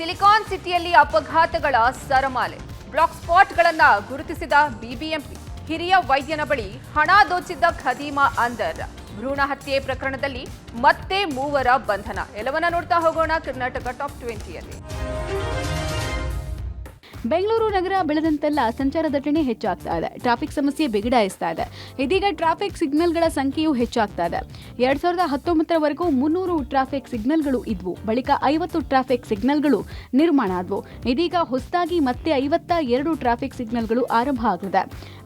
Silicon ಸಿಟಿಯಲ್ಲಿ ಅಪಘಾತಗಳ ಸರಮಾಲೆ. Block ಸ್ಪಾಟ್ಗಳನ್ನ ಗುರುತಿಸಿದ BBMP. ಹಿರಿಯ ವೈದ್ಯನ ಬಳಿ ಹಣ ದೋಚಿದ್ದ ಖದೀಮಾ ಅಂದರ್. ಭ್ರೂಣ ಹತ್ಯೆ ಪ್ರಕರಣದಲ್ಲಿ ಮತ್ತೆ 3 ಬಂಧನ. ಎಲ್ಲವನ್ನ ನೋಡ್ತಾ ಹೋಗೋಣ ಕರ್ನಾಟಕ ಟಾಪ್ 20ಯಲ್ಲಿ. ಬೆಂಗಳೂರು ನಗರ ಬೆಳೆದಂತೆಲ್ಲ ಸಂಚಾರ ದಟ್ಟಣೆ ಹೆಚ್ಚಾಗ್ತಾ ಇದೆ. ಟ್ರಾಫಿಕ್ ಸಮಸ್ಯೆ ಬಿಗಡಾಯಿಸ್ತಾ ಇದೆ. ಇದೀಗ ಟ್ರಾಫಿಕ್ ಸಿಗ್ನಲ್ಗಳ ಸಂಖ್ಯೆಯೂ ಹೆಚ್ಚಾಗ್ತಾ ಇದೆ. 2019ರವರೆಗೂ 300 ಟ್ರಾಫಿಕ್ ಸಿಗ್ನಲ್ಗಳು ಇದ್ವು. ಬಳಿಕ 50 ಟ್ರಾಫಿಕ್ ಸಿಗ್ನಲ್ಗಳು ನಿರ್ಮಾಣ ಆದವು. ಇದೀಗ ಹೊಸದಾಗಿ ಮತ್ತೆ 52 ಟ್ರಾಫಿಕ್ ಸಿಗ್ನಲ್ಗಳು ಆರಂಭ ಆಗಲಿದೆ.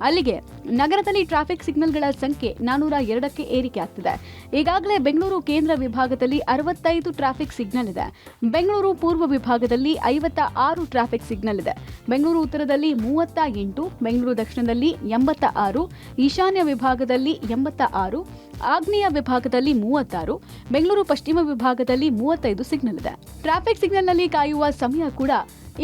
ಅಲ್ಲಿಗೆ ನಗರದಲ್ಲಿ ಟ್ರಾಫಿಕ್ ಸಿಗ್ನಲ್ಗಳ ಸಂಖ್ಯೆ 402ಕ್ಕೆ ಏರಿಕೆ ಆಗ್ತಿದೆ. ಈಗಾಗಲೇ ಬೆಂಗಳೂರು ಕೇಂದ್ರ ವಿಭಾಗದಲ್ಲಿ 65 ಟ್ರಾಫಿಕ್ ಸಿಗ್ನಲ್ ಇದೆ. ಬೆಂಗಳೂರು ಪೂರ್ವ ವಿಭಾಗದಲ್ಲಿ 56 ಟ್ರಾಫಿಕ್ ಸಿಗ್ನಲ್ ಇದೆ. ಬೆಂಗಳೂರು ಉತ್ತರದಲ್ಲಿ 38, ಬೆಂಗಳೂರು ದಕ್ಷಿಣದಲ್ಲಿ 86, ಈಶಾನ್ಯ ವಿಭಾಗದಲ್ಲಿ 86, ಆಗ್ನೇಯ ವಿಭಾಗದಲ್ಲಿ 36, ಬೆಂಗಳೂರು ಪಶ್ಚಿಮ ವಿಭಾಗದಲ್ಲಿ 35 ಸಿಗ್ನಲ್ ಇದೆ. ಟ್ರಾಫಿಕ್ ಸಿಗ್ನಲ್ನಲ್ಲಿ ಕಾಯುವ ಸಮಯ ಕೂಡ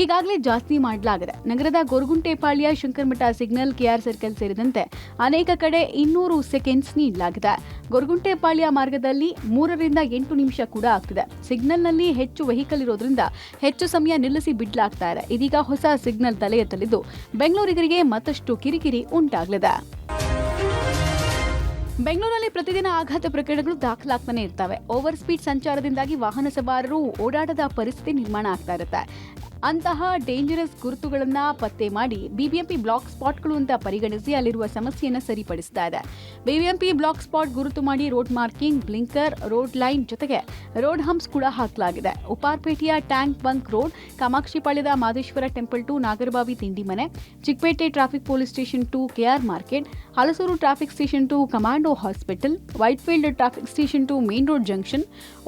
ಈಗಾಗಲೇ ಜಾಸ್ತಿ ಮಾಡಲಾಗಿದೆ. ನಗರದ ಗೊರಗುಂಟೆಪಾಳ್ಯ, ಶಂಕರಮಠ ಸಿಗ್ನಲ್, ಕೆಆರ್ ಸರ್ಕಲ್ ಸೇರಿದಂತೆ ಅನೇಕ ಕಡೆ 200 ಸೆಕೆಂಡ್ಸ್ ನೀಡಲಾಗಿದೆ. ಗೊರಗುಂಟೆಪಾಳ್ಯ ಮಾರ್ಗದಲ್ಲಿ 3 ರಿಂದ 8 ನಿಮಿಷ ಕೂಡ ಆಗ್ತಿದೆ. ಸಿಗ್ನಲ್ನಲ್ಲಿ ಹೆಚ್ಚು ವೆಹಿಕಲ್ ಇರೋದ್ರಿಂದ ಹೆಚ್ಚು ಸಮಯ ನಿಲ್ಲಿಸಿ ಬಿಡಲಾಗ್ತಾ ಇದೆ. ಇದೀಗ ಹೊಸ ಸಿಗ್ನಲ್ ತಲೆ ಎತ್ತಲಿದ್ದು ಬೆಂಗಳೂರಿಗರಿಗೆ ಮತ್ತಷ್ಟು ಕಿರಿಕಿರಿ ಉಂಟಾಗಲಿದೆ. ಬೆಂಗಳೂರಲ್ಲಿ ಪ್ರತಿದಿನ ಆಘಾತ ಪ್ರಕರಣಗಳು ದಾಖಲಾಗ್ತಾನೆ ಇರ್ತವೆ. ಓವರ್ ಸ್ಪೀಡ್ ಸಂಚಾರದಿಂದಾಗಿ ವಾಹನ ಸವಾರರು ಓಡಾಡದ ಪರಿಸ್ಥಿತಿ ನಿರ್ಮಾಣ ಆಗ್ತಾ ಇರುತ್ತೆ. ಅಂತಹ ಡೇಂಜರಸ್ ಗುರುತುಗಳನ್ನು ಪತ್ತೆ ಮಾಡಿ ಬಿಬಿಎಂಪಿ ಬ್ಲಾಕ್ ಸ್ಪಾಟ್ಗಳು ಅಂತ ಪರಿಗಣಿಸಿ ಅಲ್ಲಿರುವ ಸಮಸ್ಯೆಯನ್ನು ಸರಿಪಡಿಸ್ತಾ ಇದೆ. ಬಿಬಿಎಂಪಿ ಬ್ಲಾಕ್ ಸ್ಪಾಟ್ ಗುರುತು ಮಾಡಿ road marking, blinker, road line ಜೊತೆಗೆ ರೋಡ್ ಹಂಪ್ಸ್ ಕೂಡ ಹಾಕಲಾಗಿದೆ. ಉಪಾರ್ಪೇಟೆಯ ಟ್ಯಾಂಕ್ ಬಂಕ್ ರೋಡ್, ಕಾಮಾಕ್ಷಿಪಾಳ್ಯದ ಮಾದೇಶ್ವರ ಟೆಂಪಲ್ ಟು ನಾಗರಬಾವಿ ತಿಂಡಿ ಮನೆ, Chickpet traffic police station to KR market, Halasuru traffic station to commando hospital, Whitefield traffic station to main road junction,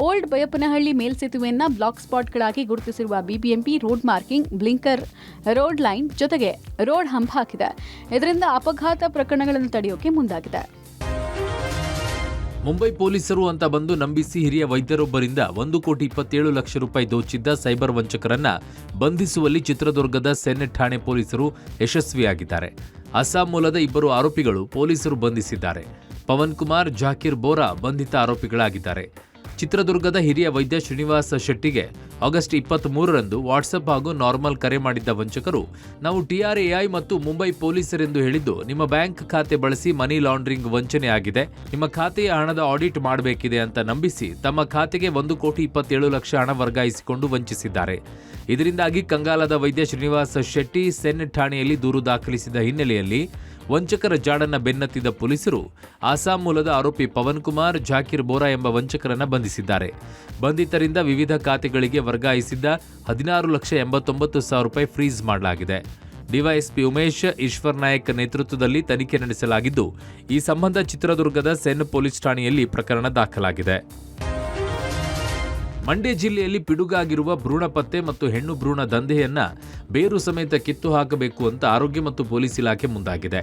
old Baiyappanahalli ಮೇಲ್ಸೇತುವೆಯನ್ನ black ಸ್ಪಾಟ್ಗಳಾಗಿ ಗುರುತಿಸಿರುವ BBMP road marking, blinker, road line ಜೊತೆಗೆ road hump ಹಾಕಿದೆ. ಇದರಿಂದ ಅಪಘಾತ ಪ್ರಕರಣಗಳನ್ನು ತಡೆಯೋಕೆ ಮುಂದಾಗಿದೆ. ಮುಂಬೈ ಪೊಲೀಸರು ಅಂತ ಬಂದು ನಂಬಿಸಿ ಹಿರಿಯ ವೈದ್ಯರೊಬ್ಬರಿಂದ 1,27 ಲಕ್ಷ ರೂಪಾಯಿ ದೋಚಿದ್ದ ಸೈಬರ್ ವಂಚಕರನ್ನ ಬಂಧಿಸುವಲ್ಲಿ ಚಿತ್ರದುರ್ಗದ ಸೆನೆಟ್ ಠಾಣೆ ಪೊಲೀಸರು ಯಶಸ್ವಿಯಾಗಿದ್ದಾರೆ. ಅಸ್ಸಾಂ ಮೂಲದ 2 ಆರೋಪಿಗಳು ಪೊಲೀಸರು ಬಂಧಿಸಿದ್ದಾರೆ. ಪವನ್ ಕುಮಾರ್, ಜಾಕೀರ್ ಬೋರಾ ಬಂಧಿತ ಆರೋಪಿಗಳಾಗಿದ್ದಾರೆ. ಚಿತ್ರದುರ್ಗದ ಹಿರಿಯ ವೈದ್ಯ ಶ್ರೀನಿವಾಸ ಶೆಟ್ಟಿಗೆ ಆಗಸ್ಟ್ 23ರಂದು ವಾಟ್ಸಪ್ ಹಾಗೂ ನಾರ್ಮಲ್ ಕರೆ ಮಾಡಿದ್ದ ವಂಚಕರು, ನಾವು TRAI ಮತ್ತು ಮುಂಬೈ ಪೊಲೀಸರೆಂದು ಹೇಳಿದ್ದು ನಿಮ್ಮ ಬ್ಯಾಂಕ್ ಖಾತೆ ಬಳಸಿ ಮನಿ ಲಾಂಡ್ರಿಂಗ್ ವಂಚನೆ ಆಗಿದೆ, ನಿಮ್ಮ ಖಾತೆಯ ಹಣದ ಆಡಿಟ್ ಮಾಡಬೇಕಿದೆ ಅಂತ ನಂಬಿಸಿ ತಮ್ಮ ಖಾತೆಗೆ 1,27 ಲಕ್ಷ ಹಣ ವರ್ಗಾಯಿಸಿಕೊಂಡು ವಂಚಿಸಿದ್ದಾರೆ. ಇದರಿಂದಾಗಿ ಕಂಗಾಲದ ವೈದ್ಯ ಶ್ರೀನಿವಾಸ ಶೆಟ್ಟಿ ಸೆನೆಟ್ ಠಾಣೆಯಲ್ಲಿ ದೂರು ದಾಖಲಿಸಿದ ಹಿನ್ನೆಲೆಯಲ್ಲಿ ವಂಚಕರ ಜಾಡನ್ನ ಬೆನ್ನತ್ತಿದ ಪೊಲೀಸರು ಅಸ್ಸಾಂ ಮೂಲದ ಆರೋಪಿ ಪವನ್ ಕುಮಾರ್, ಜಾಕೀರ್ ಬೋರಾ ಎಂಬ ವಂಚಕರನ್ನ ಬಂಧಿಸಿದ್ದಾರೆ. ಬಂಧಿತರಿಂದ ವಿವಿಧ ಖಾತೆಗಳಿಗೆ ವರ್ಗಾಯಿಸಿದ್ದ 16,89,000 ರೂಪಾಯಿ ಫ್ರೀಸ್ ಮಾಡಲಾಗಿದೆ. ಡಿವೈಎಸ್ಪಿ ಉಮೇಶ್ ಈಶ್ವರ್ ನಾಯಕ್ ನೇತೃತ್ವದಲ್ಲಿ ತನಿಖೆ ನಡೆಸಲಾಗಿದ್ದು, ಈ ಸಂಬಂಧ ಚಿತ್ರದುರ್ಗದ ಸೆನ್ ಪೊಲೀಸ್ ಠಾಣೆಯಲ್ಲಿ ಪ್ರಕರಣ ದಾಖಲಾಗಿದೆ. ಮಂಡ್ಯ ಜಿಲ್ಲೆಯಲ್ಲಿ ಪಿಡುಗಾಗಿರುವ ಭ್ರೂಣ ಪತ್ತೆ ಮತ್ತು ಹೆಣ್ಣು ಭ್ರೂಣ ದಂಧೆಯನ್ನ ಬೇರು ಸಮೇತ ಕಿತ್ತು ಹಾಕಬೇಕು ಅಂತ ಆರೋಗ್ಯ ಮತ್ತು ಪೊಲೀಸ್ ಇಲಾಖೆ ಮುಂದಾಗಿದೆ.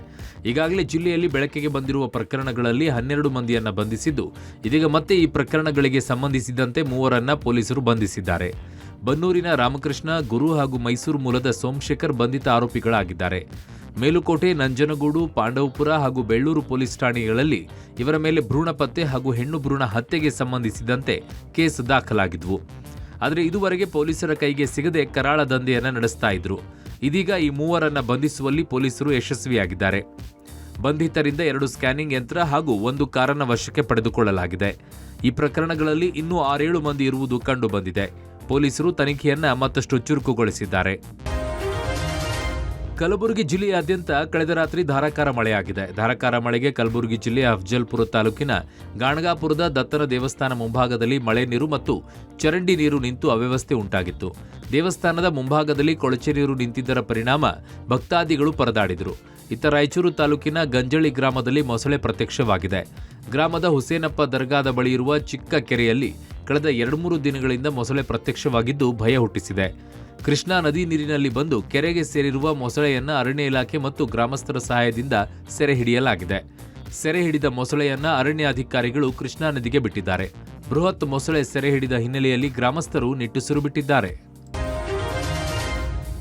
ಈಗಾಗಲೇ ಜಿಲ್ಲೆಯಲ್ಲಿ ಬೆಳಕಿಗೆ ಬಂದಿರುವ ಪ್ರಕರಣಗಳಲ್ಲಿ 12 ಮಂದಿಯನ್ನ ಬಂಧಿಸಿದ್ದು, ಇದೀಗ ಮತ್ತೆ ಈ ಪ್ರಕರಣಗಳಿಗೆ ಸಂಬಂಧಿಸಿದಂತೆ 3ರನ್ನ ಪೊಲೀಸರು ಬಂಧಿಸಿದ್ದಾರೆ. ಬನ್ನೂರಿನ ರಾಮಕೃಷ್ಣ, ಗುರು ಹಾಗೂ ಮೈಸೂರು ಮೂಲದ ಸೋಮಶೇಖರ್ ಬಂಧಿತ ಆರೋಪಿಗಳಾಗಿದ್ದಾರೆ. ಮೇಲುಕೋಟೆ, ನಂಜನಗೂಡು, ಪಾಂಡವಪುರ ಹಾಗೂ ಬೆಳ್ಳೂರು ಪೊಲೀಸ್ ಠಾಣೆಗಳಲ್ಲಿ ಇವರ ಮೇಲೆ ಭ್ರೂಣ ಪತ್ತೆ ಹಾಗೂ ಹೆಣ್ಣು ಭ್ರೂಣ ಹತ್ಯೆಗೆ ಸಂಬಂಧಿಸಿದಂತೆ ಕೇಸ್ ದಾಖಲಾಗಿದ್ವು. ಆದರೆ ಇದುವರೆಗೆ ಪೊಲೀಸರ ಕೈಗೆ ಸಿಗದೆ ಕರಾಳ ದಂಧೆಯನ್ನ ನಡೆಸ್ತಾ ಇದ್ರು. ಇದೀಗ ಈ 3ರನ್ನ ಬಂಧಿಸುವಲ್ಲಿ ಪೊಲೀಸರು ಯಶಸ್ವಿಯಾಗಿದ್ದಾರೆ. ಬಂಧಿತರಿಂದ 2 ಸ್ಕ್ಯಾನಿಂಗ್ ಯಂತ್ರ ಹಾಗೂ 1 ಕಾರನ್ನ ವಶಕ್ಕೆ ಪಡೆದುಕೊಳ್ಳಲಾಗಿದೆ. ಈ ಪ್ರಕರಣಗಳಲ್ಲಿ ಇನ್ನೂ 6-7 ಮಂದಿ ಇರುವುದು ಕಂಡು ಬಂದಿದೆ. ಪೊಲೀಸರು ತನಿಖೆಯನ್ನ ಮತ್ತಷ್ಟು ಚುರುಕುಗೊಳಿಸಿದ್ದಾರೆ. ಕಲಬುರಗಿ ಜಿಲ್ಲೆಯಾದ್ಯಂತ ಕಳೆದ ರಾತ್ರಿ ಧಾರಾಕಾರ ಮಳೆಯಾಗಿದೆ. ಧಾರಾಕಾರ ಮಳೆಗೆ ಕಲಬುರಗಿ ಜಿಲ್ಲೆಯ ಅಫ್ಜಲ್ಪುರ ತಾಲೂಕಿನ ಗಾಣಗಾಪುರದ ದತ್ತನ ದೇವಸ್ಥಾನ ಮುಂಭಾಗದಲ್ಲಿ ಮಳೆ ನೀರು ಮತ್ತು ಚರಂಡಿ ನೀರು ನಿಂತು ಅವ್ಯವಸ್ಥೆ ಉಂಟಾಗಿತ್ತು. ದೇವಸ್ಥಾನದ ಮುಂಭಾಗದಲ್ಲಿ ಕೊಳಚೆ ನೀರು ನಿಂತಿದ್ದರ ಪರಿಣಾಮ ಭಕ್ತಾದಿಗಳು ಪರದಾಡಿದರು. ಇತ್ತ ರಾಯಚೂರು ತಾಲೂಕಿನ ಗಂಜಳಿ ಗ್ರಾಮದಲ್ಲಿ ಮೊಸಳೆ ಪ್ರತ್ಯಕ್ಷವಾಗಿದೆ. ಗ್ರಾಮದ ಹುಸೇನಪ್ಪ ದರ್ಗಾದ ಬಳಿ ಇರುವ ಚಿಕ್ಕ ಕೆರೆಯಲ್ಲಿ ಕಳೆದ 2-3 ದಿನಗಳಿಂದ ಮೊಸಳೆ ಪ್ರತ್ಯಕ್ಷವಾಗಿದ್ದು ಭಯ ಹುಟ್ಟಿಸಿದೆ. ಕೃಷ್ಣಾ ನದಿ ನೀರಿನಲ್ಲಿ ಬಂದು ಕೆರೆಗೆ ಸೇರಿರುವ ಮೊಸಳೆಯನ್ನ ಅರಣ್ಯ ಇಲಾಖೆ ಮತ್ತು ಗ್ರಾಮಸ್ಥರ ಸಹಾಯದಿಂದ ಸೆರೆ ಹಿಡಿಯಲಾಗಿದೆ. ಸೆರೆ ಹಿಡಿದ ಮೊಸಳೆಯನ್ನ ಅರಣ್ಯಾಧಿಕಾರಿಗಳು ಕೃಷ್ಣಾ ನದಿಗೆ ಬಿಟ್ಟಿದ್ದಾರೆ. ಬೃಹತ್ ಮೊಸಳೆ ಸೆರೆ ಹಿಡಿದ ಹಿನ್ನೆಲೆಯಲ್ಲಿ ಗ್ರಾಮಸ್ಥರು ನಿಟ್ಟುಸಿರು ಬಿಟ್ಟಿದ್ದಾರೆ.